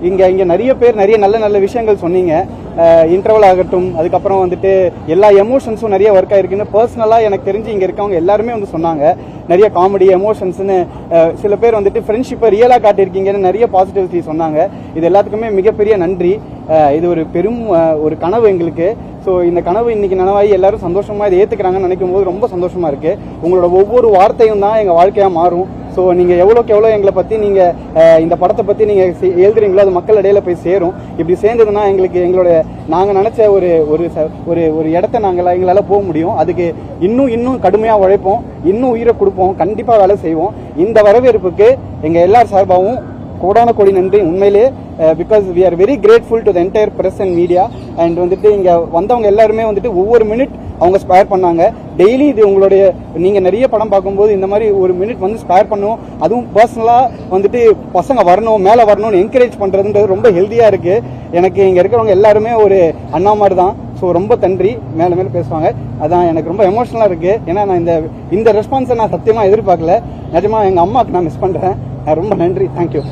இங்கே நிறைய பேர் நிறைய நல்ல நல்ல விஷயங்கள் சொன்னீங்க. இன்டர்வல் ஆகட்டும், அதுக்கப்புறம் வந்துட்டு எல்லா எமோஷன்ஸும் நிறைய ஒர்க் ஆயிருக்குன்னு பர்சனலாக எனக்கு தெரிஞ்சு இங்கே இருக்கவங்க எல்லாருமே வந்து சொன்னாங்க. நிறைய காமெடி எமோஷன்ஸ்னு சில பேர் வந்துட்டு ஃப்ரெண்ட்ஷிப்பை ரியலாக காட்டியிருக்கீங்கன்னு நிறைய பாசிட்டிவிட்டி சொன்னாங்க. இது எல்லாத்துக்குமே மிகப்பெரிய நன்றி. இது ஒரு பெரும் ஒரு கனவு எங்களுக்கு. ஸோ இந்த கனவு இன்னைக்கு நனவாகி எல்லாரும் சந்தோஷமா இதை ஏற்றுக்கிறாங்கன்னு நினைக்கும் போது ரொம்ப சந்தோஷமா இருக்கு. உங்களோட ஒவ்வொரு வார்த்தையும் தான் எங்கள் வாழ்க்கையாக மாறும். ஸோ நீங்கள் எவ்வளோக்கு எவ்வளோ எங்களை பற்றி நீங்கள் இந்த படத்தை பற்றி நீங்கள் எழுதுறீங்களோ அது மக்கள் இடையில போய் சேரும். இப்படி சேர்ந்ததுன்னா எங்களுக்கு நாங்கள் நினச்ச ஒரு ஒரு ஒரு இடத்த எங்களால் போக முடியும். அதுக்கு இன்னும் கடுமையாக உழைப்போம், இன்னும் உயிரை கொடுப்போம், கண்டிப்பாக வேலை செய்வோம். இந்த வரவேற்புக்கு எங்கள் எல்லார் சார்பாகவும் கோடான கோடி நன்றி உண்மையிலே. Because we are very grateful to the entire press and media. And வந்துட்டு இங்கே வந்தவங்க எல்லாருமே வந்துட்டு ஒவ்வொரு மினிட் அவங்க ஸ்பேர் பண்ணாங்க. டெய்லி இது உங்களுடைய நீங்கள் நிறைய படம் பார்க்கும்போது இந்த மாதிரி ஒரு மினிட் வந்து ஸ்பேர் பண்ணணும், அதுவும் பர்சனலாக வந்துட்டு பசங்க வரணும் மேலே வரணும்னு என்கரேஜ் பண்ணுறதுன்றது ரொம்ப ஹெல்த்தியாக இருக்குது. எனக்கு இங்கே இருக்கிறவங்க எல்லாருமே ஒரு அண்ணா மாதிரி தான். ஸோ ரொம்ப நன்றி. மேலே பேசுவாங்க, அதான் எனக்கு ரொம்ப எமோஷனலாக இருக்குது. ஏன்னா நான் இந்த ரெஸ்பான்ஸை நான் சத்தியமாக எதிர்பார்க்கல. நிஜமாக எங்கள் அம்மாவுக்கு நான் மிஸ் பண்ணுறேன். ரொம்ப நன்றி. தேங்க்யூ.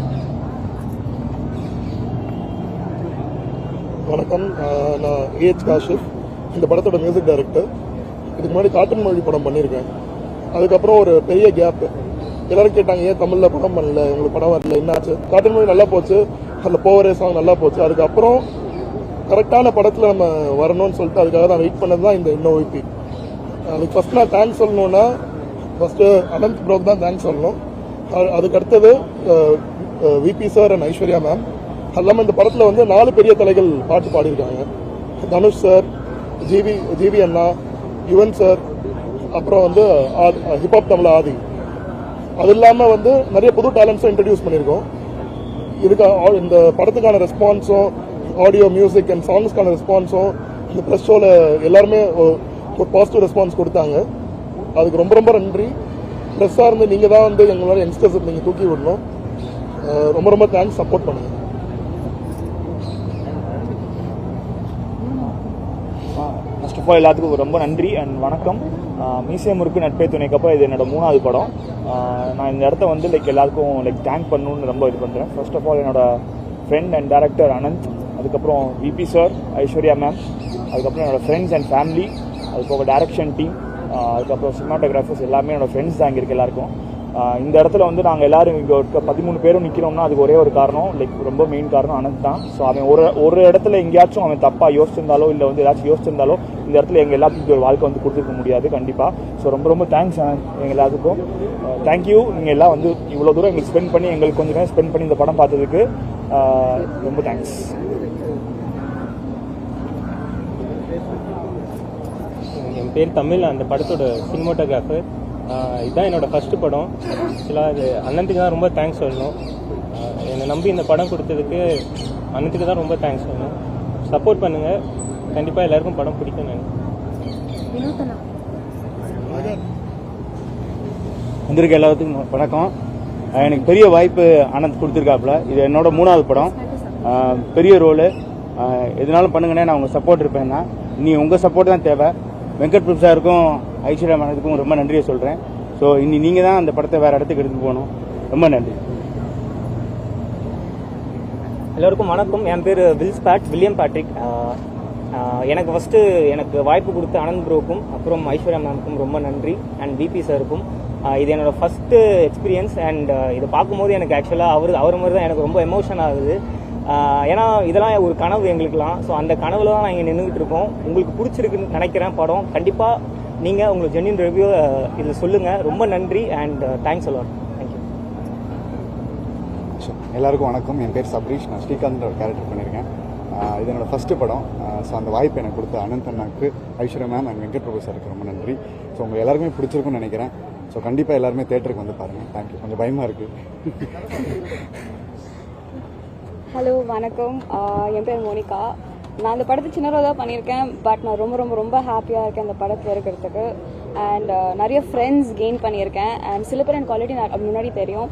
வணக்கம், நான் ஏஹெச் காஷிப், இந்த படத்தோட மியூசிக் டைரக்டர். இதுக்கு முன்னாடி காட்டன் மொழி படம் பண்ணியிருக்கேன். அதுக்கப்புறம் ஒரு பெரிய கேப். எல்லாரும் கேட்டாங்க ஏன் தமிழில் படம் பண்ணல, உங்களுக்கு படம் வரல, என்னாச்சு? காட்டன் மொழி நல்லா போச்சு, அதில் போவரே சாங் நல்லா போச்சு. அதுக்கப்புறம் கரெக்டான படத்தில் நம்ம வரணும்னு சொல்லிட்டு அதுக்காக தான் வெயிட் பண்ணது தான் இந்த இன்னோவிபி. அதுக்கு ஃபர்ஸ்ட் நான் தேங்க்ஸ் சொல்லணும்னா ஃபர்ஸ்ட்டு அனந்த் ப்ரோக்கு தான் தேங்க்ஸ் சொல்லணும். அதுக்கு அடுத்தது VP sir and Aishwarya ma'am. அது இல்லாமல் இந்த படத்தில் வந்து 4 பெரிய தலைகள் பாட்டு பாடியிருக்காங்க. தனுஷ் சார், ஜிவி அண்ணா, யுவன் சார், அப்புறம் வந்து ஹிப்ஹாப் தமிழ் ஆதி. அது இல்லாமல் வந்து நிறைய புது டேலண்ட்ஸும் இன்ட்ரடியூஸ் பண்ணியிருக்கோம். இந்த படத்துக்கான ரெஸ்பான்ஸும், ஆடியோ, மியூசிக் அண்ட் சாங்ஸ்க்கான ரெஸ்பான்ஸும் இந்த ப்ரெஸ் ஷோவில் எல்லாருமே ஒரு பாசிட்டிவ் ரெஸ்பான்ஸ் கொடுத்தாங்க. அதுக்கு ரொம்ப ரொம்ப நன்றி. ப்ரெஸ்ஸாக இருந்து நீங்கள் தான் வந்து எங்களோட யங்ஸ்டர்ஸ் நீங்கள் தூக்கி விடணும். ரொம்ப ரொம்ப தேங்க்ஸ், சப்போர்ட் பண்ணுங்கள். ஃபர்ஸ்ட் ஆஃப் ஆல் எல்லாத்துக்கும் ரொம்ப நன்றி அண்ட் வணக்கம். மியூசியம் இருக்கு நட்பே துணைக்கப்போ இது என்னோட 3வது படம். நான் இந்த இடத்த வந்து எல்லாருக்கும் தேங்க் பண்ணணும்னு ரொம்ப இது பண்ணுறேன். ஃபர்ஸ்ட் ஆஃப் ஆல் என்னோட ஃப்ரெண்ட் அண்ட் டேரக்டர் அனந்த், அதுக்கப்புறம் விபி சார், ஐஸ்வர்யா மேம், அதுக்கப்புறம் என்னோட ஃப்ரெண்ட்ஸ் அண்ட் ஃபேமிலி, அது போக டைரக்ஷன் டீம், அதுக்கப்புறம் சினிமாட்டோகிராஃபர்ஸ் எல்லாமே என்னோட ஃப்ரெண்ட்ஸ் தான் இங்கே இருக்க எல்லாருக்கும். இந்த இடத்துல வந்து நாங்கள் எல்லாரும் இங்கே 13 பேரும் நிற்கிறோம்னா அதுக்கு ஒரே ஒரு காரணம், ரொம்ப மெயின் காரணம் அனந்த் தான். ஸோ அவன் ஒரு இடத்துல எங்கேயாச்சும் அவன் தப்பாக யோசிச்சிருந்தாலோ இல்லை வந்து ஏதாச்சும் யோசிச்சிருந்தாலோ இந்த இடத்துல எங்கள் எல்லாத்துக்கும் ஒரு வாழ்க்கை வந்து கொடுத்துருக்க முடியாது கண்டிப்பாக. ஸோ ரொம்ப ரொம்ப தேங்க்ஸ் அனந்த், எங்கள் எல்லாத்துக்கும் தேங்க்யூ. நீங்கள் எல்லாம் வந்து இவ்வளோ தூரம் எங்களுக்கு ஸ்பெண்ட் பண்ணி எங்களுக்கு கொஞ்சம் நேரம் ஸ்பெண்ட் பண்ணி இந்த படம் பார்த்ததுக்கு ரொம்ப தேங்க்ஸ். என் பேர் தமிழ், அந்த படத்தோட சினிமாட்டோகிராஃபர். இதுதான் என்னோடய ஃபஸ்ட்டு படம். ஆக்சுவலாக இது அண்ணனுக்கு தான் ரொம்ப தேங்க்ஸ் சொல்லணும். என்னை நம்பி இந்த படம் கொடுத்ததுக்கு அண்ணனுக்கு தான் ரொம்ப தேங்க்ஸ் சொல்லணும். சப்போர்ட் பண்ணுங்கள், கண்டிப்பாக எல்லாருக்கும் படம் பிடிக்கும். வந்திருக்க எல்லாத்துக்கும் வணக்கம். எனக்கு பெரிய வாய்ப்பு அனந்த் கொடுத்துருக்காப்புல. இது என்னோட 3வது படம், பெரிய ரோலு. எதுனாலும் பண்ணுங்கண்ணே, நான் உங்கள் சப்போர்ட் இருப்பேன்னா. நீ உங்கள் சப்போர்ட் தான் தேவை. வெங்கட் பிரபு சாருக்கும் ஐஸ்வர்யா மேனத்துக்கும் ரொம்ப நன்றியை சொல்கிறேன். ஸோ இனி நீங்கள் தான் அந்த படத்தை வேறு இடத்துக்கு எடுத்துகிட்டு போகணும். ரொம்ப நன்றி. எல்லோருக்கும் வணக்கம். என் பேர் வில்லியம் பேட்ரிக். எனக்கு ஃபஸ்ட்டு வாய்ப்பு கொடுத்த அனந்த் ப்ரோக்கும் அப்புறம் ஐஸ்வர்யா மேமுக்கும் ரொம்ப நன்றி. அண்ட் விபி சாருக்கும். இது என்னோட ஃபஸ்ட்டு எக்ஸ்பீரியன்ஸ். அண்ட் இதை பார்க்கும்போது எனக்கு ஆக்சுவலாக அவர் மாதிரி தான் எனக்கு ரொம்ப எமோஷன் ஆகுது. ஏன்னா இதெல்லாம் ஒரு கனவு எங்களுக்குலாம். ஸோ அந்த கனவுல தான் நாங்கள் நின்றுக்கிட்டு இருக்கோம். உங்களுக்கு பிடிச்சிருக்குன்னு நினைக்கிறேன் படம். கண்டிப்பாக நீங்கள் உங்களுக்கு ஜென்யூன் ரிவ்யூ இதில் சொல்லுங்கள். ரொம்ப நன்றி அண்ட் தேங்க்ஸ் அலாட். தேங்க்யூ. எல்லாருக்கும் வணக்கம். என் பேர் சப்ரீஷ். நான் ஸ்ரீகாந்த் ஒரு கேரக்டர் பண்ணியிருக்கேன். இது என்னோடய ஃபஸ்ட்டு படம். ஸோ அந்த வாய்ப்பு எனக்கு கொடுத்த அனந்த் அண்ணாக்கு, ஐஸ்வர்யா மேம் அண்ட் வெங்கட் பிரபு சாருக்கு ரொம்ப நன்றி. ஸோ உங்கள் எல்லாருக்குமே பிடிச்சிருக்குன்னு நினைக்கிறேன். ஸோ கண்டிப்பாக எல்லாருமே தேட்டருக்கு வந்து பாருங்கள். தேங்க்யூ. கொஞ்சம் பயமாக இருக்குது. ஹலோ வணக்கம். என் பேர் மோனிகா. நான் அந்த படத்தை சின்ன ரோல் தான் பண்ணியிருக்கேன். பட் நான் ரொம்ப ரொம்ப ரொம்ப ஹாப்பியாக இருக்கேன் அந்த படத்தில் இருக்கிறதுக்கு. அண்ட் நிறைய ஃப்ரெண்ட்ஸ் கெயின் பண்ணியிருக்கேன். அண்ட் சில பேர் எனக்கு ஆல்ரெடி முன்னாடி தெரியும்.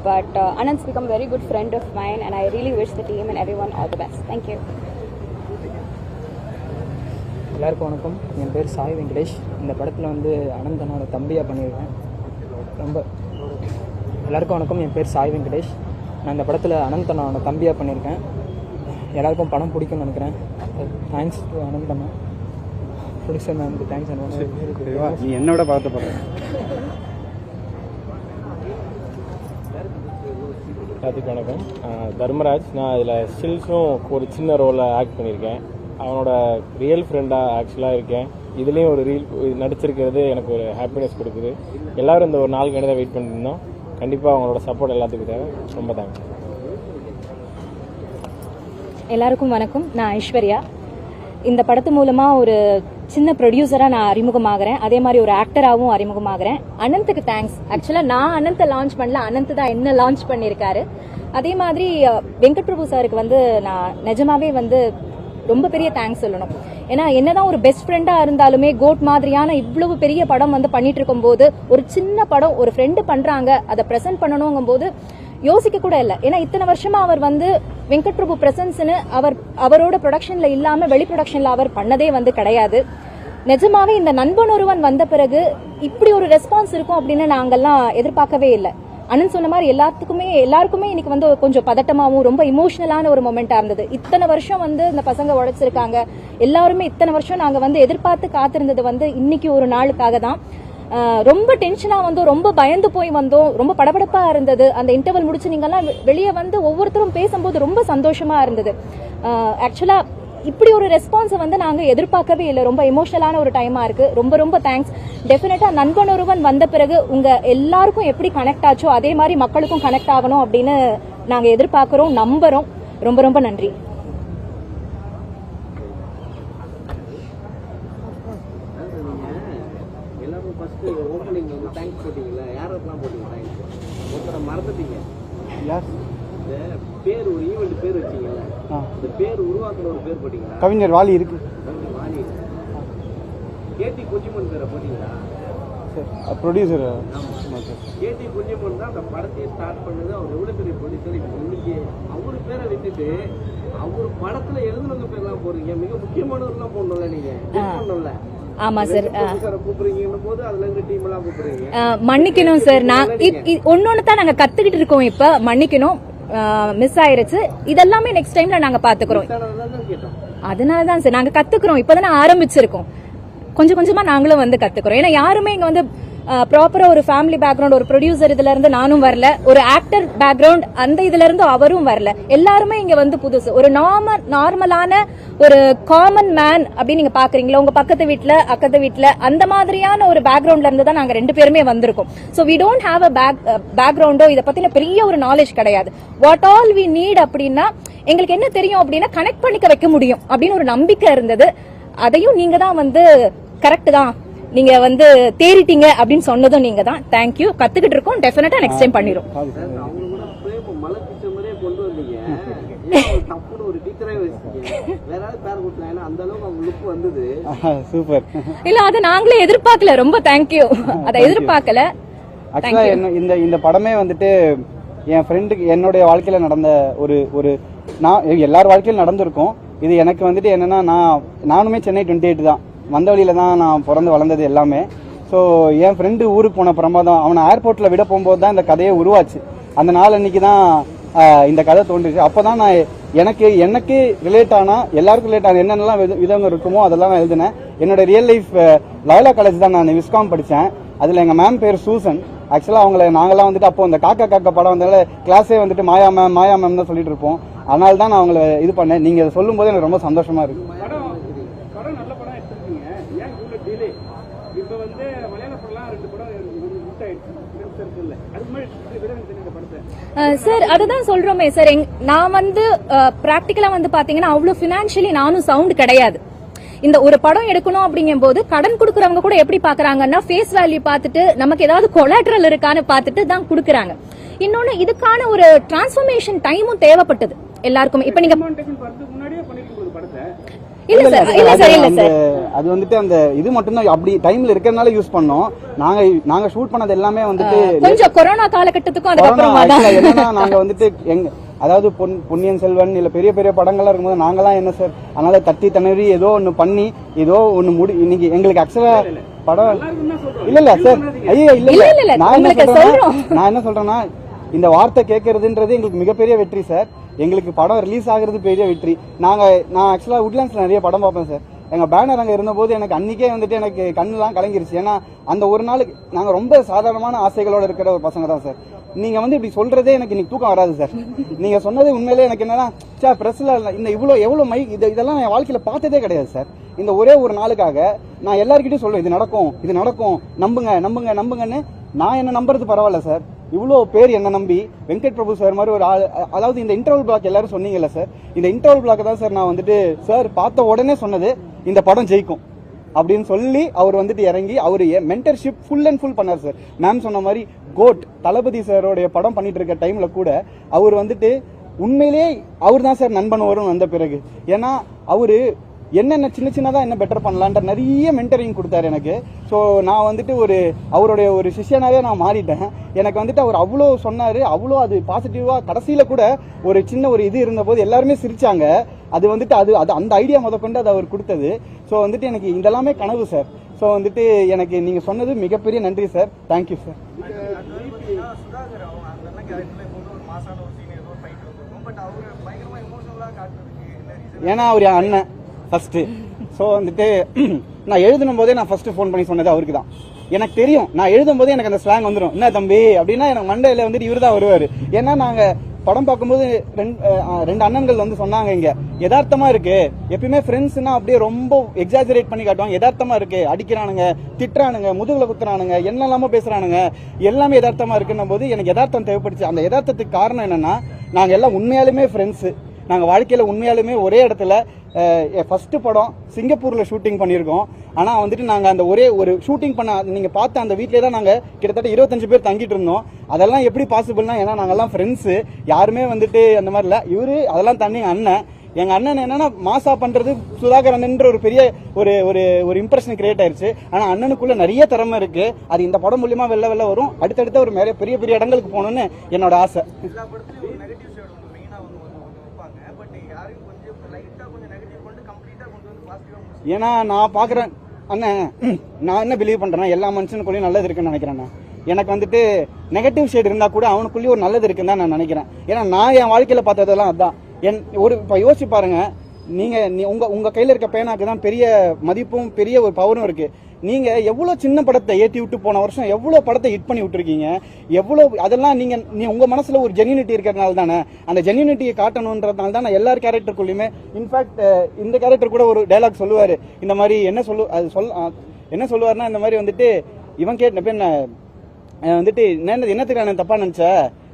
But Anand's become a very good friend of mine and I really wish the team and everyone all the best. Thank you. எல்லாருக்கும் வணக்கம். என் பேர் சாய் வெங்கடேஷ். இந்த படத்தில் வந்து அனந்தனோட தம்பியாக பண்ணியிருக்கேன். எல்லாருக்கும் வணக்கம். என் பேர் சாய் வெங்கடேஷ். நான் இந்த படத்தில் அனந்த் அண்ணாவோட தம்பியாக பண்ணியிருக்கேன். எல்லாருக்கும் படம் பிடிக்கும்னு நினைக்கிறேன். தேங்க்ஸ் டு அனந்த் அண்ணா. ப்ரொடியூசர் மேம்க்கு தேங்க்ஸ் அண்ணா. நீ என்னோட பார்த்து போகிறேன். எல்லாத்துக்கும் வணக்கம். தர்மராஜ். நான் இதில் ஸ்டில்ஸும் ஒரு சின்ன ரோலில் ஆக்ட் பண்ணியிருக்கேன். அவனோட ரியல் ஃப்ரெண்டாக ஆக்சுவலாக இருக்கேன். இதுலேயும் ஒரு நடிச்சிருக்கிறது எனக்கு ஒரு ஹாப்பினஸ் கொடுக்குது. எல்லோரும் இந்த ஒரு நாளுக்கு வேண்டி தான் வெயிட் பண்ணியிருந்தோம். கண்டிப்பாக அவங்களோட சப்போர்ட் எல்லாத்துக்கும் தேவை. ரொம்ப தேங்க்ஸ். எல்லாருக்கும் வணக்கம். நான் ஐஸ்வர்யா. இந்த படத்து மூலமாக ஒரு சின்ன ப்ரொடியூசராக நான் அறிமுகமாகறேன். அதே மாதிரி ஒரு ஆக்டராகவும் அறிமுகமாகறேன். அனந்துக்கு தேங்க்ஸ். ஆக்சுவலாக நான் அனந்தை லான்ச் பண்ணல, அனந்த் தான் என்ன லான்ச் பண்ணியிருக்காரு. அதே மாதிரி வெங்கட் பிரபு சாருக்கு வந்து நான் நிஜமாவே வந்து ரொம்ப பெரிய தேங்க்ஸ் சொல்லணும். ஏன்னா என்னதான் ஒரு பெஸ்ட் ஃப்ரெண்டா இருந்தாலுமே கோட் மாதிரியான இவ்வளவு பெரிய படம் வந்து பண்ணிட்டு இருக்கும் போது ஒரு சின்ன படம் ஒரு ஃப்ரெண்டு பண்றாங்க அதை பிரசன்ட் பண்ணணுங்கும் போது யோசிக்க கூட இல்லை. ஏன்னா இத்தனை வருஷமா அவர் வந்து வெங்கட் பிரபு பிரசன்ஸ்னு அவரோட ப்ரொடக்ஷன்ல இல்லாம வெளி ப்ரொடக்ஷன்ல அவர் பண்ணதே வந்து கிடையாது. நிஜமாவே இந்த நண்பன் ஒருவன் வந்த பிறகு இப்படி ஒரு ரெஸ்பான்ஸ் இருக்கும் அப்படின்னு நாங்கெல்லாம் எதிர்பார்க்கவே இல்லை. அனந்த் சொன்ன மாதிரி எல்லாருக்குமே இன்னைக்கு வந்து கொஞ்சம் பதட்டமாவும் ரொம்ப இமோஷனலான ஒரு மொமெண்டா இருந்தது. இத்தனை வருஷம் வந்து இந்த பசங்க உழைச்சிருக்காங்க. எல்லாருமே இத்தனை வருஷம் நாங்க வந்து எதிர்பார்த்து காத்திருந்தது வந்து இன்னைக்கு ஒரு நாளுக்காக தான். ரொம்ப டென்ஷனா வந்தோம், ரொம்ப பயந்து போய் வந்தோம், ரொம்ப படபடப்பா இருந்தது. அந்த இன்டர்வல் முடிச்சு நீங்கெல்லாம் வெளியே வந்து ஒவ்வொருத்தரும் பேசும்போது ரொம்ப சந்தோஷமா இருந்தது. ஆக்சுவலா இப்படி ஒரு ரெஸ்பான்ஸை வந்து நாங்க எதிர்பார்க்கவே இல்லை. ரொம்ப எமோஷனலான ஒரு டைமா இருக்கு. ரொம்ப ரொம்ப தேங்க்ஸ். டெஃபினட்டா நண்பன் ஒருவன் வந்த பிறகு உங்க எல்லாருக்கும் எப்படி கனெக்ட் ஆச்சோ அதே மாதிரி மக்களுக்கும் கனெக்ட் ஆகணும் அப்படின்னு நாங்க எதிர்பார்க்கிறோம், நம்புறோம். ரொம்ப ரொம்ப நன்றி. பேர் ஒரு ஈவென்ட் பேர் வச்சீங்கல்ல, அந்த பேர் உருவாக்குற ஒரு பேர் போட்டீங்களா? கவிஞர் வாலி இருக்கு. கேடி குஞ்சிமன் பேரை போட்டீங்களா? ப்ரொடியூசர் கேடி குஞ்சிமன் தான் அந்த படத்தையே ஸ்டார்ட் பண்ணது. அவர் எவ்வளவு பெரிய ப்ரொடியூசர். இப்போ இன்னைக்கு அவரு பேரை விட்டுட்டு அவர் படத்துல எழுதுனவங்க பேர்லாம் போறீங்க. மிக முக்கியமானவர்லாம் போடணும்ல, நீங்க போடணும்ல. ஆமா சார். கூப்பிடுறீங்க போது அதுல இருந்து டீம் எல்லாம் கூப்பிடுறீங்க. மன்னிக்கணும் சார். நான் ஒன்னொன்னு தான் நாங்க கத்துக்கிட்டு இருக்கோம். இப்ப மன்னிக்கணும், மிஸ் ஆயிருச்சு. இதெல்லாமே நெக்ஸ்ட் டைம்ல நாங்க பாத்துக்கிறோம். அதனாலதான் சார் நாங்க கத்துக்கிறோம். இப்பதானே ஆரம்பிச்சிருக்கோம். கொஞ்சம் கொஞ்சமா நாங்களும் வந்து கத்துக்கிறோம். ஏன்னா யாருமே இங்க வந்து ப்ராப்பரா ஒரு ஃபேமிலி பேக்ரவுண்ட், ஒரு ப்ரொடியூசர் இதுல இருந்து நானும் வரல, ஒரு ஆக்டர் பேக்ரவுண்ட் அந்த இதுல இருந்து அவரும் வரல. எல்லாருமே இங்க வந்து புதுசு. ஒரு நார்மலான ஒரு காமன் மேன் அப்படின்னு நீங்க பாக்குறீங்களா, உங்க பக்கத்து வீட்டுல அக்கத்து வீட்டுல அந்த மாதிரியான ஒரு பேக்ரவுண்ட்ல இருந்து தான் நாங்க 2 பேருமே வந்திருக்கோம். So we don't have a பேக்ரவுண்டோ இதை பத்தின பெரிய ஒரு நாலேஜ் கிடையாது. வாட் ஆல் வி நீட் அப்படின்னா எங்களுக்கு என்ன தெரியும் அப்படின்னா கனெக்ட் பண்ணிக்க வைக்க முடியும் அப்படின்னு ஒரு நம்பிக்கை இருந்தது. அதையும் நீங்க தான் வந்து கரெக்ட் தான், நீங்க வந்து தேறிட்டீங்க அப்படின்னு சொன்னதும் நீங்க தான். தேங்க்யூ. கத்துக்கிட்டு இருக்கோம். டெஃபினட்டா நெக்ஸ்ட் டைம் பண்ணிரும். இல்ல அத நாங்களே எதிர்பார்க்கல. ரொம்ப தேங்க்யூ. அத எதிர்பார்க்கல. ஆக்சுவலா இந்த படமே வந்துட்டு என் ஃப்ரெண்டுக்கு என்னுடைய வாழ்க்கையில நடந்த ஒரு நான் எல்லார் வாழ்க்கையிலும் நடந்திருக்கும். இது எனக்கு வந்துட்டு என்னன்னா நானுமே சென்னை 28 தான், வந்த வழியில தான் நான் பிறந்து வளர்ந்தது எல்லாமே. ஸோ என் ஃப்ரெண்டு ஊருக்கு போன பிரமாதம் அவனை ஏர்போர்ட்டில் விட போகும்போது தான் இந்த கதையை உருவாச்சு. அந்த நாள் அன்னைக்கு தான் இந்த கதை தோன்றுச்சு. அப்போ தான் நான் எனக்கு ரிலேட் ஆனா எல்லாருக்கும் ரிலேட் ஆன என்னென்னலாம் விதங்கள் இருக்குமோ அதெல்லாம் நான் எழுதினேன். என்னோட ரியல் லைஃப் லயோலா காலேஜ் தான் நான் விஸ்காம் படித்தேன். அதில் எங்கள் மேம் பேர் சூசன். ஆக்சுவலாக நாங்களாம் வந்துட்டு அப்போ அந்த காக்கா படம் வந்தால கிளாஸே வந்துட்டு மாயா மேம் தான் சொல்லிட்டு இருப்போம். அதனால தான் நான் அவங்கள இது பண்ணேன். நீங்கள் இதை சொல்லும் போது எனக்கு ரொம்ப சந்தோஷமா இருக்கு. சார் அதுதான் சொல்றோமே சார். நான் வந்து பிராக்டிகலா வந்து பாத்தீங்கன்னா அவ்வளவு பினான்சியலி நானும் சவுண்ட் கிடையாது. இந்த ஒரு படம் எடுக்கணும் அப்படிங்கும் போது கடன் கொடுக்கறவங்க கூட எப்படி பாக்குறாங்கன்னா ஃபேஸ் வேல்யூ பார்த்துட்டு நமக்கு ஏதாவது கொலாட்ரல் இருக்கான்னு பார்த்துட்டு தான் கொடுக்கறாங்க. இன்னொன்னு இதுக்கான ஒரு டிரான்ஸ்ஃபர்மேஷன் டைமும் தேவைப்பட்டது எல்லாருக்கும். இப்ப நீங்க அது வந்துட்டு அந்த இது மட்டும் தான் அப்படி டைம்ல இருக்கறனால யூஸ் பண்ணோம். நாங்க ஷூட் பண்ணது எல்லாமே வந்துட்டு கொஞ்சம் கொரோனா காலகட்டத்துக்கும் அதுக்கப்புறமா தான் என்னன்னா நாங்க வந்துட்டு அதாவது பொன்னியின் செல்வன் இல்ல பெரிய பெரிய படங்கள்லாம் இருக்கும்போது நாங்களாம் என்ன சார் அதனால தட்டி தணறி ஏதோ ஒன்னு பண்ணி ஏதோ ஒன்னு இன்னைக்கு எங்களுக்கு ஆக்சுவலா படம் இல்ல சார் ஐயோ இல்ல நான் என்ன சொல்றேன்னா இந்த வார்த்தை கேட்கறதுன்றது எங்களுக்கு மிகப்பெரிய வெற்றி சார். எங்களுக்கு படம் ரிலீஸ் ஆகுறது பெரிய வெற்றி. நான் ஆக்சுவலாக உட்லாண்ட்ஸில் நிறைய படம் பார்ப்பேன் சார். எங்கள் பேனர் அங்கே இருந்தபோது எனக்கு அன்றைக்கே வந்துட்டு எனக்கு கண்ணெலாம் கலங்கிருச்சு. ஏன்னா அந்த ஒரு நாளுக்கு நாங்கள் ரொம்ப சாதாரணமான ஆசைகளோடு இருக்கிற ஒரு பசங்க தான் சார். நீங்கள் வந்து இப்படி சொல்கிறதே எனக்கு இன்னைக்கு தூக்கம் வராது சார். நீங்கள் சொன்னது உண்மையிலே எனக்கு என்னன்னா சார் ப்ரெஸ்ஸில் இந்த எவ்வளோ இதெல்லாம் என் வாழ்க்கையில் பார்த்ததே கிடையாது சார். இந்த ஒரே ஒரு நாளுக்காக நான் எல்லாருக்கிட்டையும் சொல்லுவேன், இது நடக்கும் நம்புங்கன்னு. நான் என்ன நம்புறது பரவாயில்ல சார், இவ்வளோ பேர் என்ன நம்பி வெங்கட் பிரபு சார் மாதிரி ஒரு ஆள், அதாவது இந்த இன்டர்வல் பிளாக் எல்லாரும் சொன்னீங்கல்ல சார், இந்த இன்டர்வல் பிளாக் தான் சார் நான் வந்துட்டு சார் பார்த்த உடனே சொன்னது இந்த படம் ஜெயிக்கும் அப்படின்னு சொல்லி அவர் வந்துட்டு இறங்கி அவர் மென்டர்ஷிப் ஃபுல் அண்ட் ஃபுல் பண்ணார் சார். மேம் சொன்ன மாதிரி கோட் தளபதி சாரோடைய படம் பண்ணிட்டு இருக்க டைம்ல கூட அவர் வந்துட்டு உண்மையிலேயே அவர் தான் சார் நண்பன் வரும் வந்த பிறகு. ஏன்னா அவரு என்னென்ன சின்னதா என்ன பெட்டர் பண்ணலான்ற நிறைய மென்டரிங் கொடுத்தாரு எனக்கு. ஸோ நான் வந்துட்டு அவருடைய ஒரு சிஷ்யனாவே நான் மாறிட்டேன். எனக்கு வந்துட்டு அவர் அவ்வளோ சொன்னாரு, அவ்வளோ அது பாசிட்டிவா. கடைசியில கூட ஒரு சின்ன ஒரு இது இருந்த போது எல்லாருமே சிரிச்சாங்க. அது வந்துட்டு அது அந்த ஐடியா முதற்கொண்டு அது அவர் கொடுத்தது. ஸோ வந்துட்டு எனக்கு இதெல்லாமே கனவு சார். ஸோ வந்துட்டு எனக்கு நீங்க சொன்னது மிகப்பெரிய நன்றி சார். Thank you sir. ஏன்னா அவர் என் அண்ணன் ஃபர்ஸ்ட். ஸோ வந்துட்டு நான் எழுதும் போதே நான் ஃபர்ஸ்ட் ஃபோன் பண்ணி சொன்னது அவருக்கு தான். எனக்கு தெரியும் நான் எழுதும் போதே எனக்கு அந்த ஸ்லாங் வந்துடும், என்ன தம்பி அப்படின்னா எனக்கு மண்டையில வந்துட்டு இவர் தான் வருவார். ஏன்னா நாங்க படம் பார்க்கும்போது ரெண்டு அண்ணன்கள் வந்து சொன்னாங்க, இங்க யதார்த்தமா இருக்கு, எப்பயுமே ஃப்ரெண்ட்ஸ்னா அப்படியே ரொம்ப எக்ஸாஜரேட் பண்ணி காட்டுவாங்க, யதார்த்தமா இருக்கு, அடிக்கிறானுங்க, திட்டுறானுங்க, முதுகுல குத்துறானுங்க, என்னெல்லாமோ பேசுறானுங்க, எல்லாமே யதார்த்தமா இருக்குன்னும் போது எனக்கு யதார்த்தம் தேவைப்படுச்சு. அந்த யதார்த்தத்துக்கு காரணம் என்னன்னா நாங்க எல்லாம் உண்மையாலுமே ஃப்ரெண்ட்ஸ். நாங்கள் வாழ்க்கையில் உண்மையாலுமே ஒரே இடத்துல ஃபர்ஸ்ட் படம் சிங்கப்பூர்ல ஷூட்டிங் பண்ணியிருக்கோம். ஆனால் வந்துட்டு நாங்கள் அந்த ஒரே ஒரு ஷூட்டிங் பண்ண நீங்கள் பார்த்த அந்த வீட்டிலே தான் நாங்கள் கிட்டத்தட்ட 25 பேர் தங்கிட்டு இருந்தோம். அதெல்லாம் எப்படி பாசிபிள்னா ஏன்னா நாங்கெல்லாம் ஃப்ரெண்ட்ஸு, யாருமே வந்துட்டு அந்த மாதிரி இல்லை. இவரு அதெல்லாம் தண்ணி அண்ணன். எங்கள் அண்ணன் என்னன்னா மாசா பண்ணுறது சுதாகர் அண்ணன்ற ஒரு பெரிய ஒரு இம்ப்ரெஷன் கிரியேட் ஆயிடுச்சு. ஆனால் அண்ணனுக்குள்ள நிறைய திறமை இருக்கு. அது இந்த படம் மூலியமா வெளில வரும். அடுத்தடுத்த ஒரு பெரிய பெரிய இடங்களுக்கு போகணும்னு என்னோட ஆசை. ஏன்னா நான் பாக்குறேன் அண்ணன், நான் என்ன பிலீவ் பண்றேன்னா எல்லா மனுஷனுக்குள்ளேயும் நல்லது இருக்குன்னு நினைக்கிறேன். எனக்கு வந்துட்டு நெகட்டிவ் ஷேட் இருந்தா கூட அவனுக்குள்ளேயும் ஒரு நல்லது இருக்குன்னு தான் நான் நினைக்கிறேன். ஏன்னா நான் என் வாழ்க்கையில பார்த்ததெல்லாம் அதான். இப்ப யோசிச்சு பாருங்க, உங்க கையில இருக்க பேனாக்கு தான் பெரிய மதிப்பும் பெரிய ஒரு பவரும் இருக்கு. நீங்க எவ்வளவு சின்ன படத்தை ஏற்றி விட்டு போன வருஷம் எவ்வளவு படத்தை ஹிட் பண்ணி விட்டுருக்கீங்க. எவ்வளவு அதெல்லாம் நீங்க உங்க மனசுல ஒரு ஜென்யூனிட்டி இருக்கிறதுனால தானே, அந்த ஜென்யூனிட்டியை காட்டணும்ன்றதுனால தான் நான் எல்லா கேரக்டருக்குள்ளயுமே. இன்ஃபேக்ட் இந்த கேரக்டர் கூட ஒரு டைலாக் சொல்லுவாரு, இந்த மாதிரி என்ன சொல்லுவாருன்னா இந்த மாதிரி வந்துட்டு இவன் வந்துட்டு என்னத்துக்கு நான் தப்பா நினைச்ச,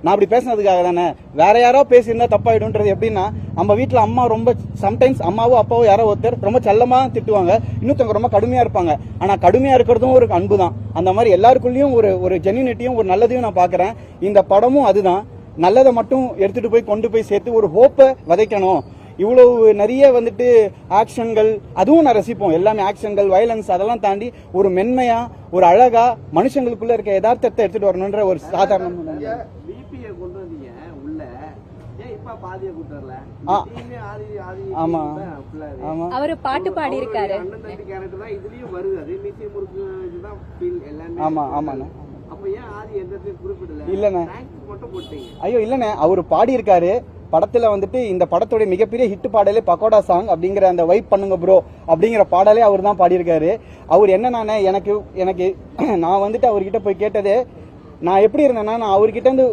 நான் அப்படி பேசினதுக்காக தானே, வேற யாரோ பேசியிருந்தா தப்பாயிடும்ன்றது. எப்படின்னா நம்ம வீட்டுல அம்மா ரொம்ப சம்டைம்ஸ் அம்மாவோ அப்பாவோ யாரோ ஒருத்தர் ரொம்ப செல்லமா திட்டுவாங்க, இன்னொருத்தவங்க ரொம்ப கடுமையா இருப்பாங்க. ஆனா கடுமையா இருக்கிறதும் ஒரு அன்பு தான். அந்த மாதிரி எல்லாருக்குள்ளயும் ஒரு ஜென்யூனிட்டியும் ஒரு நல்லதையும் நான் பாக்குறேன். இந்த படமும் அதுதான். நல்லதை மட்டும் எடுத்துட்டு போய் கொண்டு போய் சேர்த்து ஒரு ஹோப்பை விதைக்கணும். இவ்வளவு நிறைய வந்துட்டு ஆக்ஷன்கள் அதுவும் நான் ரசிப்போம். எல்லாமே ஆக்ஷன்கள், வயலன்ஸ் அதெல்லாம் தாண்டி ஒரு மென்மையா ஒரு அழகா மனுஷங்களுக்குள்ள இருக்க யதார்த்தத்தை எடுத்துட்டு வரணும்ன்ற ஒரு சாதாரண கொண்டு வந்தீங்க உள்ள. ஏன் இப்ப பாதியை கூட்டறல? ஆமா ஆமா அவரு பாட்டு பாடி இருக்காரு. அண்ணன் தம்பி கேரக்டர் தான் இதுலயும் வருது. அதே மீசி முறுக்கு இதுதான் ஃபீல் எல்லாமே. ஆமா ஆமாண்ணே. அப்ப ஏன் ஆதி எந்த குறிப்பிடல? இல்லண்ணே, மட்டும் போட்டீங்க. ஐயோ இல்லண்ணே, அவரு பாடி இருக்காரு படத்துல வந்துட்டு. இந்த படத்தோட மிகப்பெரிய ஹிட் பாடலே பக்கோடா சாங் அப்படிங்கிற அந்த வைப் பண்ணுங்க ப்ரோ அப்படிங்கிற பாடலே அவர் தான் பாடியிருக்காரு. அவர் என்னன்னா எனக்கு நான் வந்துட்டு அவர்கிட்ட போய் கேட்டதே, நான் எப்படி இருந்தேன்னா நான் அவர்கிட்ட இருந்து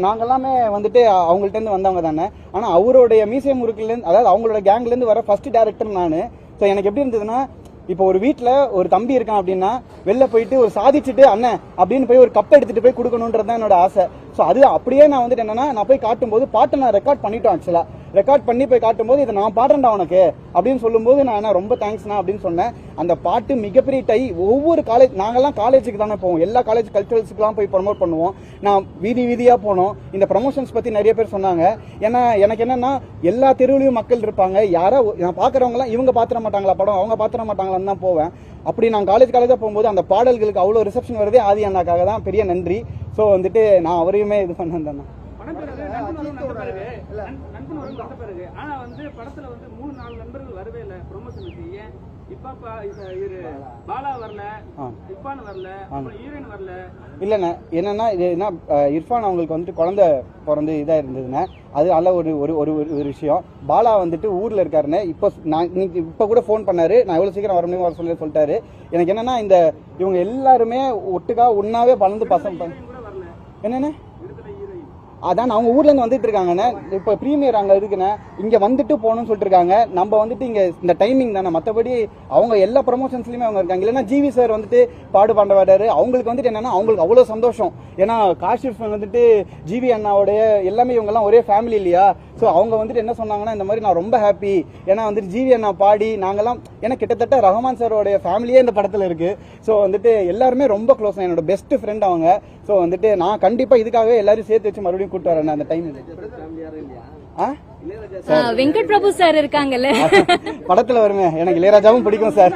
நாங்க எல்லாமே வந்துட்டு அவங்கள்ட்ட இருந்து வந்தவங்க தானே. ஆனா அவருடைய மியூசியம் முறுக்குல இருந்து, அதாவது அவங்களோட கேங்ல இருந்து வர ஃபர்ஸ்ட் டைரக்டர் நானு. ஸோ எனக்கு எப்படி இருந்ததுன்னா, இப்போ ஒரு வீட்டுல ஒரு தம்பி இருக்கான் அப்படின்னா வெளில போயிட்டு ஒரு சாதிச்சுட்டு அண்ணன் அப்படின்னு போய் ஒரு கப்பை எடுத்துட்டு போய் கொடுக்கணும்ன்றதுதான் என்னோட ஆசை. ஸோ அது அப்படியே நான் வந்துட்டு என்னன்னா, நான் போய் காட்டும்போது பாட்டை நான் ரெக்கார்ட் பண்ணிட்டோம். ஆக்சுவலா ரெக்கார்ட் பண்ணி போய் காட்டும்போது இதை நான் பாடுறேன்டா உனக்கு அப்படின்னு சொல்லும்போது நான் ரொம்ப தேங்க்ஸ்ண்ணா அப்படின்னு சொன்னேன். அந்த பாட்டு மிகப்பெரிய ஒவ்வொரு காலேஜ், நாங்கெல்லாம் காலேஜுக்கு தானே போவோம், எல்லா காலேஜ் கல்ச்சரல்ஸுக்குலாம் போய் ப்ரமோட் பண்ணுவோம். நான் வீதியா போனோம். இந்த ப்ரமோஷன்ஸ் பத்தி நிறைய பேர் சொன்னாங்க. ஏன்னா எனக்கு என்னன்னா எல்லா தெருவிலையும் மக்கள் இருப்பாங்க. யாரோ நான் பாக்குறவங்க எல்லாம் இவங்க பாத்திர மாட்டாங்களா படம், அவங்க பாத்திர மாட்டாங்களான்னு தான் போவேன். அப்படி நான் காலேஜா போகும்போது அந்த பாடல்களுக்கு அவ்வளவு ரிசப்ஷன் வருதே ஆதி அண்ணாக்காக தான். பெரிய நன்றி. ஸோ வந்துட்டு நான் அவரையுமே இது பண்ணேன். ஆனா வந்து படத்துல வந்து 3-4 நண்பர்கள் வரவே இல்லை ப்ரொமோஷனுக்கு. ஏன் பாலா வரல, இர்ஃபான் வரல, அப்புறம் ஹீரோயின் வரல. இல்லைண்ணே என்னன்னா இது என்ன இர்ஃபான் அவங்களுக்கு வந்துட்டு குழந்தை பிறந்து இதாக இருந்ததுண்ணே, அது நல்ல ஒரு ஒரு ஒரு ஒரு விஷயம். பாலா வந்துட்டு ஊரில் இருக்காருண்ணே. இப்போ கூட ஃபோன் பண்ணாரு, நான் எவ்வளோ சீக்கிரம் வர முடியும் வர சொல்லிட்டாரு. எனக்கு என்னன்னா இந்த இவங்க எல்லாருமே ஒட்டுக்கா ஒன்னாவே பலந்து பசங்க என்னண்ணே அதான் அவங்க ஊர்ல இருந்து வந்துட்டு இருக்காங்கண்ணே. இப்ப பிரீமியர் அங்க இருக்குண்ணே, இங்க வந்துட்டு போகணும்னு சொல்லிட்டு இருக்காங்க. நம்ம வந்துட்டு இங்க இந்த டைமிங் தானே, மற்றபடி அவங்க எல்லா ப்ரமோஷன்ஸ்லயுமே அவங்க இருக்காங்க. இல்லைன்னா ஜிவி சார் வந்துட்டு பாடு பாண்டவாடாரு. அவங்களுக்கு வந்துட்டு என்னன்னா அவங்களுக்கு அவ்வளவு சந்தோஷம். ஏன்னா காஷிஃப் வந்துட்டு ஜிவி அண்ணாவுடைய எல்லாமே இவங்க எல்லாம் ஒரே ஃபேமிலி இல்லையா. ஸோ அவங்க வந்துட்டு என்ன சொன்னாங்கன்னா இந்த மாதிரி நான் ரொம்ப ஹாப்பி, ஏன்னா வந்துட்டு ஜிவி அண்ணா பாடி நாங்கெல்லாம் ஏன்னா கிட்டத்தட்ட ரஹ்மான் சாரோடைய ஃபேமிலியே இந்த படத்துல இருக்கு. ஸோ வந்துட்டு எல்லாருமே ரொம்ப க்ளோஸ், என்னோட பெஸ்ட் ஃப்ரெண்ட் அவங்க. ஸோ வந்துட்டு நான் கண்டிப்பா இதுக்காகவே எல்லாரும் சேர்த்து வச்சு மறுபடியும் கூட்டு வரேன் அந்த டைம். வெங்கட் பிரபு சார் இருக்காங்கல்ல படத்துல வருமே, எனக்கு இளையராஜாவும் பிடிக்கும் சார்.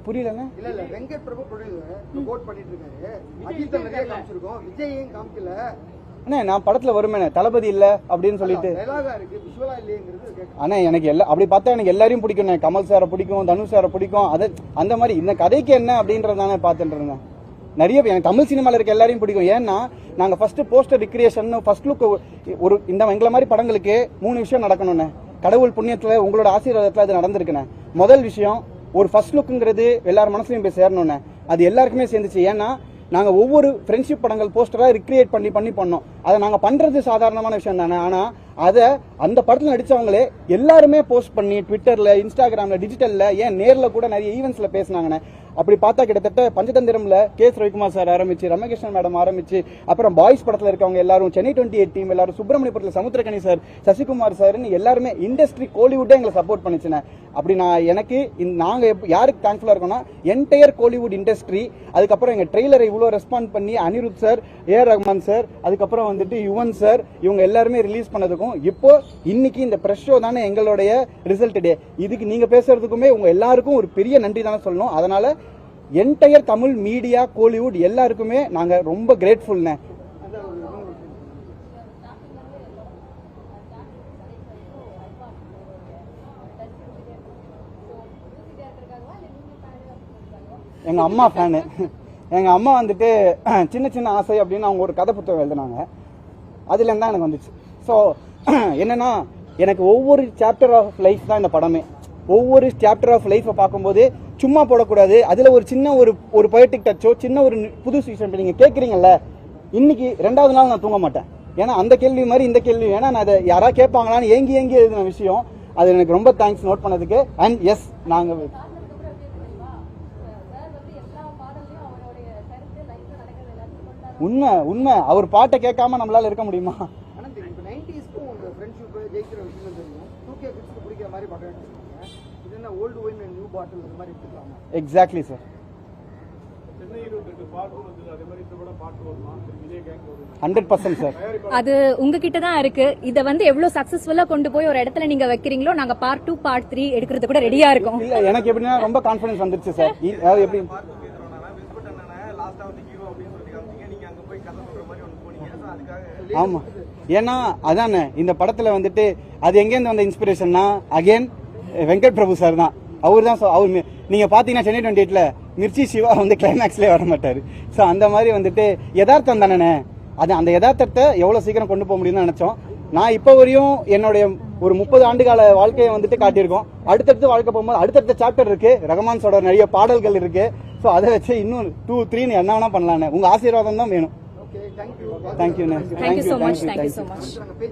புரியலங்க. இல்ல வெங்கட் பிரபு ப்ரொமோட் பண்ணிட்டு இருக்காரு, அஜித் நிறைய காமிச்சிருக்கோம், விஜயும் காமிக்கல. அண்ணே நான் படத்துல வருமே தளபதி இல்ல அப்படின்னு சொல்லிட்டு அண்ணா எனக்கு எல்லாம் அப்படி பார்த்தா எனக்கு எல்லாரையும் பிடிக்கும். கமல் சாரை பிடிக்கும், தனுஷ் சாரை பிடிக்கும். அது அந்த மாதிரி இந்த கதைக்கு என்ன அப்படின்றதானே பார்த்துட்டு இருந்தேன். நிறைய எனக்கு தமிழ் சினிமால இருக்க எல்லாரையும் பிடிக்கும். ஏன்னா நாங்க first poster recreation first look ஒரு இந்த எங்களை மாதிரி படங்களுக்கு 3 விஷயம் நடக்கணும்னு கடவுள் புண்ணியத்துல உங்களோட ஆசீர்வாதத்துல அது நடந்திருக்குண்ணே. முதல் விஷயம் ஒரு ஃபர்ஸ்ட் லுக்குங்கிறது எல்லாரும் மனசுலயும் போய் சேரணும்னு, அது எல்லாருக்குமே சேர்ந்துச்சு. ஏன்னா நாங்க ஒவ்வொரு ஃப்ரெண்ட்ஷிப் படங்கள் போஸ்டரா ரிக்ரியேட் பண்ணி பண்ணோம். அதை நாங்க பண்றது சாதாரணமான விஷயம் தானே. ஆனா அதை அந்த படத்துல நடிச்சவங்களே எல்லாருமே போஸ்ட் பண்ணி ட்விட்டர்ல, இன்ஸ்டாகிராம்ல, டிஜிட்டல்ல, ஏன் நேர்ல கூட நிறைய ஈவெண்ட்ஸ்ல பேசினாங்கண்ணே. அப்படி பார்த்தா கிட்டத்தட்ட பஞ்சதந்திரம்ல கேஸ் ரவிக்குமார் சார் ஆரம்பிச்சு, ரமகிருஷ்ணன் மேடம் ஆரம்பிச்சு, அப்புறம் பாய்ஸ் படத்துல இருக்கவங்க எல்லாரும், சென்னை 28 டீம் எல்லாரும், சுப்பிரமணியபுரத்துல சமுத்திரகனி சார், சசிகுமார் சார்னு எல்லாருமே இண்டஸ்ட்ரி கோலிவுட்டே எங்களை சப்போர்ட் பண்ணிச்சுனேன். அப்படி நான் எனக்கு நாங்க யாருக்கு தேங்க்ஃபுல்லா இருக்கோம்னா என்டையர் கோலிவுட் இண்டஸ்ட்ரி. அதுக்கப்புறம் எங்க ட்ரெய்லரை இவ்வளவு ரெஸ்பாண்ட் பண்ணி Anirudh sir, A R Rahman sir, அதுக்கப்புறம் வந்துட்டு யுவன் சார், இவங்க எல்லாருமே ரிலீஸ் பண்ணதுக்கும் இப்போ இன்னைக்கு இந்த பிரஸ் ஷோ தானே எங்களுடைய ரிசல்ட் டே. இதுக்கு நீங்க பேசுறதுக்குமே உங்க எல்லாருக்கும் ஒரு பெரிய நன்றி தானே சொல்லணும். அதனால என்டையர் தமிழ் மீடியா கோலிவுட் எல்லாருக்குமே நாங்க ரொம்ப கிரேட்ஃபுல்னே. எங்க அம்மா ஃபேனு. எங்க அம்மா வந்துட்டு சின்ன சின்ன ஆசை அப்படின்னு அவங்க ஒரு கதை புத்தகம் எழுதினாங்க, அதுல இருந்தா எனக்கு வந்துச்சு. ஸோ என்னன்னா எனக்கு ஒவ்வொரு சாப்டர் ஆஃப் லைஃப் தான் இந்த படமே. ஒவ்வொரு சாப்டர் ஆஃப் லைஃபை பார்க்கும்போது சும்மா போடக்கூடாது, அதுல ஒரு சின்ன ஒரு பொயட்டிக் டச்சோ, சின்ன ஒரு புது விஷயம் நீங்க கேட்குறீங்கல்ல. இன்னைக்கு 2வது நாள் நான் தூங்க மாட்டேன். ஏன்னா அந்த கேள்வி மாதிரி இந்த கேள்வி, ஏன்னா நான் அதை யாரா கேட்பாங்களான்னு ஏங்கி எழுதின விஷயம். அது எனக்கு ரொம்ப தேங்க்ஸ் நோட் பண்ணதுக்கு. அண்ட் எஸ் நாங்க உண்மை அவர் பாட்டை கேட்காம நம்மளால இருக்க முடியுமா? Exactly sir. 100% சார். அது உங்ககிட்ட தான் இருக்கு. இத எவ்வளவு சக்சஸ்ஃபுல்லா கொண்டு போய் ஒரு இடத்துல நீங்க வைக்கிறீங்களோ, நாங்க பார்ட் 2 பார்ட் 3 எடுக்கிறது கூட ரெடியா இருக்கோம். இல்ல எனக்கு எப்படின்னா ரொம்ப கான்ஃபிடன்ஸ் வந்துருச்சு சார். அதாவது எப்படி ஆமா, ஏன்னா அதானே இந்த படத்துல வந்துட்டு அது எங்கேருந்து வந்த இன்ஸ்பிரேஷன்னா அகைன் வெங்கட் பிரபு சார் தான். அவர் தான் அவர் நீங்க பாத்தீங்கன்னா சென்னை 28ல மிர்ச்சி சிவா கிளைமேக்ஸ்லேயே வர மாட்டாரு. ஸோ அந்த மாதிரி வந்துட்டு யதார்த்தம் தானே. அது அந்த யதார்த்தத்தை எவ்வளவு சீக்கிரம் கொண்டு போக முடியும்னு நினைச்சோம். நான் இப்போ வரையும் என்னுடைய ஒரு 30 ஆண்டுகால வாழ்க்கையை வந்துட்டு காட்டியிருக்கோம். அடுத்தடுத்து வாழ்க்கை போகும்போது அடுத்தடுத்த சாப்டர் இருக்கு, ரஹ்மான்ஸோட நிறைய பாடல்கள் இருக்கு. ஸோ அதை வச்சு இன்னும் 2, 3 என்ன வேணா பண்ணலான்னு உங்க ஆசீர்வாதம் தான் வேணும். தேங்க்யூ. Thank you so much.